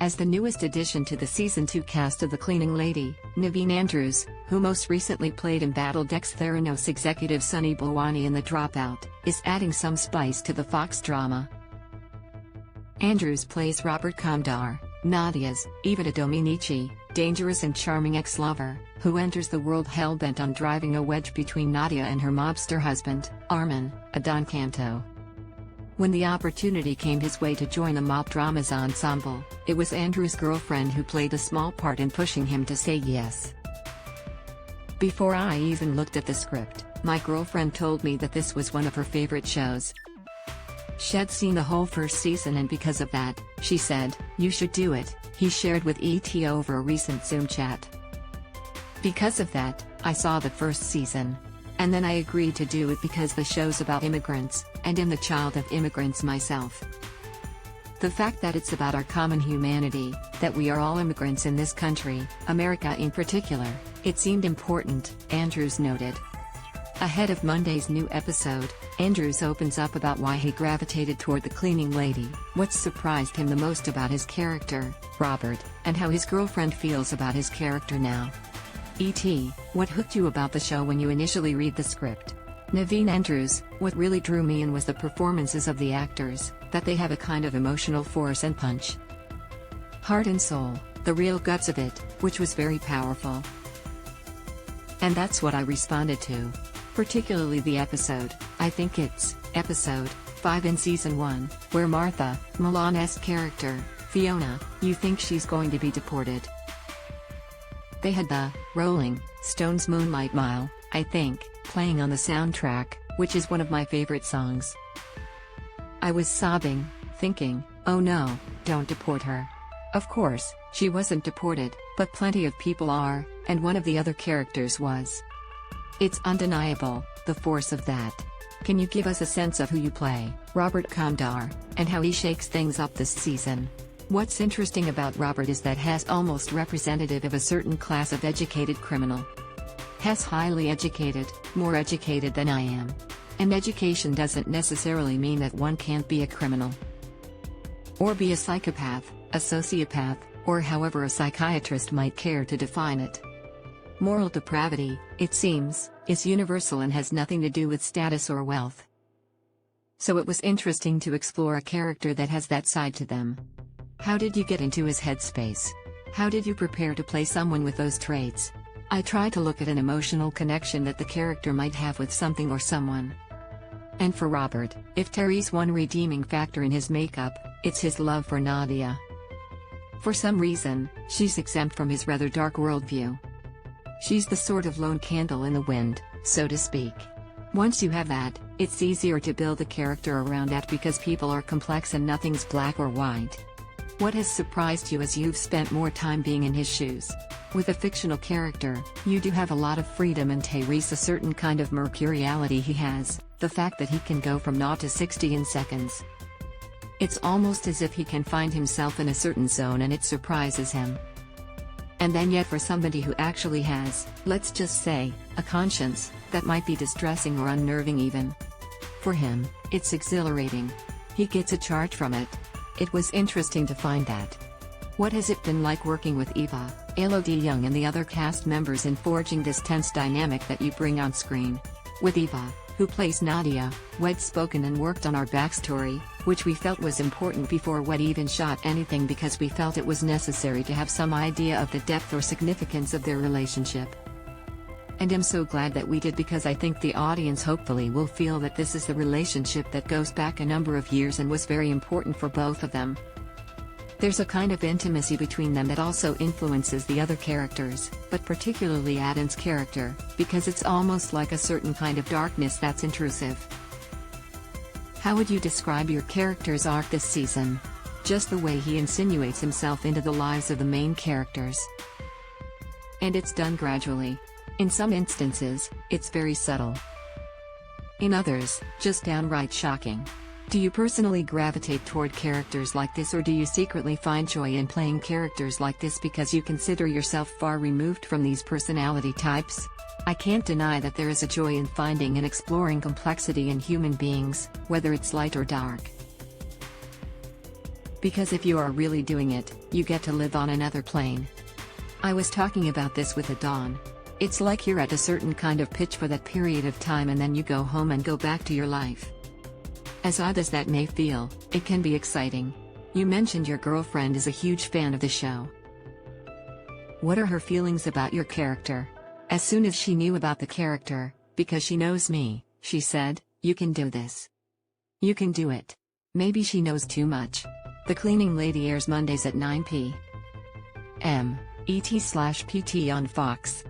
as the newest addition to the Season 2 cast of The Cleaning Lady. Naveen Andrews, who most recently played embattled ex-Theranos executive Sunny Balwani in The Dropout, is adding some spice to the Fox drama. Andrews plays Robert Kamdar, Nadia's, Eva Dominici, dangerous and charming ex-lover, who enters the world hell-bent on driving a wedge between Nadia and her mobster husband, Armin, a Don Canto. When the opportunity came his way to join a mob dramas ensemble, it was Andrews' girlfriend who played a small part in pushing him to say yes. Before I even looked at the script, my girlfriend told me that this was one of her favorite shows. She'd seen the whole first season, and because of that, she said, "You should do it," he shared with ET over a recent Zoom chat. Because of that, I saw the first season. And then I agreed to do it because the show's about immigrants, and I'm the child of immigrants myself. The fact that it's about our common humanity, that we are all immigrants in this country, America in particular, it seemed important, Andrews noted. Ahead of Monday's new episode, Andrews opens up about why he gravitated toward The Cleaning Lady, what surprised him the most about his character, Robert, and how his girlfriend feels about his character now. E.T., what hooked you about the show when you initially read the script? Naveen Andrews, what really drew me in was the performances of the actors, that they have a kind of emotional force and punch. Heart and soul, the real guts of it, which was very powerful. And that's what I responded to. Particularly the episode, I think it's episode 5 in season 1, where Martha, Milan's character, Fiona, you think she's going to be deported. They had the Rolling Stones' Moonlight Mile, I think, playing on the soundtrack, which is one of my favorite songs. I was sobbing, thinking, oh no, don't deport her. Of course, she wasn't deported, but plenty of people are, and one of the other characters was. It's undeniable, the force of that. Can you give us a sense of who you play, Robert Kamdar, and how he shakes things up this season? What's interesting about Robert is that he's almost representative of a certain class of educated criminal. He's highly educated, more educated than I am. And education doesn't necessarily mean that one can't be a criminal. Or be a psychopath, a sociopath, or however a psychiatrist might care to define it. Moral depravity, it seems, is universal and has nothing to do with status or wealth. So it was interesting to explore a character that has that side to them. How did you get into his headspace? How did you prepare to play someone with those traits? I try to look at an emotional connection that the character might have with something or someone. And for Robert, if Terry's one redeeming factor in his makeup, it's his love for Nadia. For some reason, she's exempt from his rather dark worldview. She's the sort of lone candle in the wind, so to speak. Once you have that, it's easier to build a character around that because people are complex and nothing's black or white. What has surprised you as you've spent more time being in his shoes? With a fictional character, you do have a lot of freedom, and Tyrese a certain kind of mercuriality he has, the fact that he can go from 0 to 60 in seconds. It's almost as if he can find himself in a certain zone and it surprises him. And then yet for somebody who actually has, let's just say, a conscience, that might be distressing or unnerving even. For him, it's exhilarating. He gets a charge from it. It was interesting to find that. What has it been like working with Eva, Elodie Young and the other cast members in forging this tense dynamic that you bring on screen? With Eva, who plays Nadia, we'd spoken and worked on our backstory, which we felt was important before we'd even shot anything because we felt it was necessary to have some idea of the depth or significance of their relationship. And I'm so glad that we did, because I think the audience hopefully will feel that this is the relationship that goes back a number of years and was very important for both of them. There's a kind of intimacy between them that also influences the other characters, but particularly Adam's character, because it's almost like a certain kind of darkness that's intrusive. How would you describe your character's arc this season? Just the way he insinuates himself into the lives of the main characters. And it's done gradually. In some instances, it's very subtle. In others, just downright shocking. Do you personally gravitate toward characters like this, or do you secretly find joy in playing characters like this because you consider yourself far removed from these personality types? I can't deny that there is a joy in finding and exploring complexity in human beings, whether it's light or dark. Because if you are really doing it, you get to live on another plane. I was talking about this with Dawn. It's like you're at a certain kind of pitch for that period of time and then you go home and go back to your life. As odd as that may feel, it can be exciting. You mentioned your girlfriend is a huge fan of the show. What are her feelings about your character? As soon as she knew about the character, because she knows me, she said, "You can do this. You can do it." Maybe she knows too much. The Cleaning Lady airs Mondays at 9 p.m. ET/PT on Fox.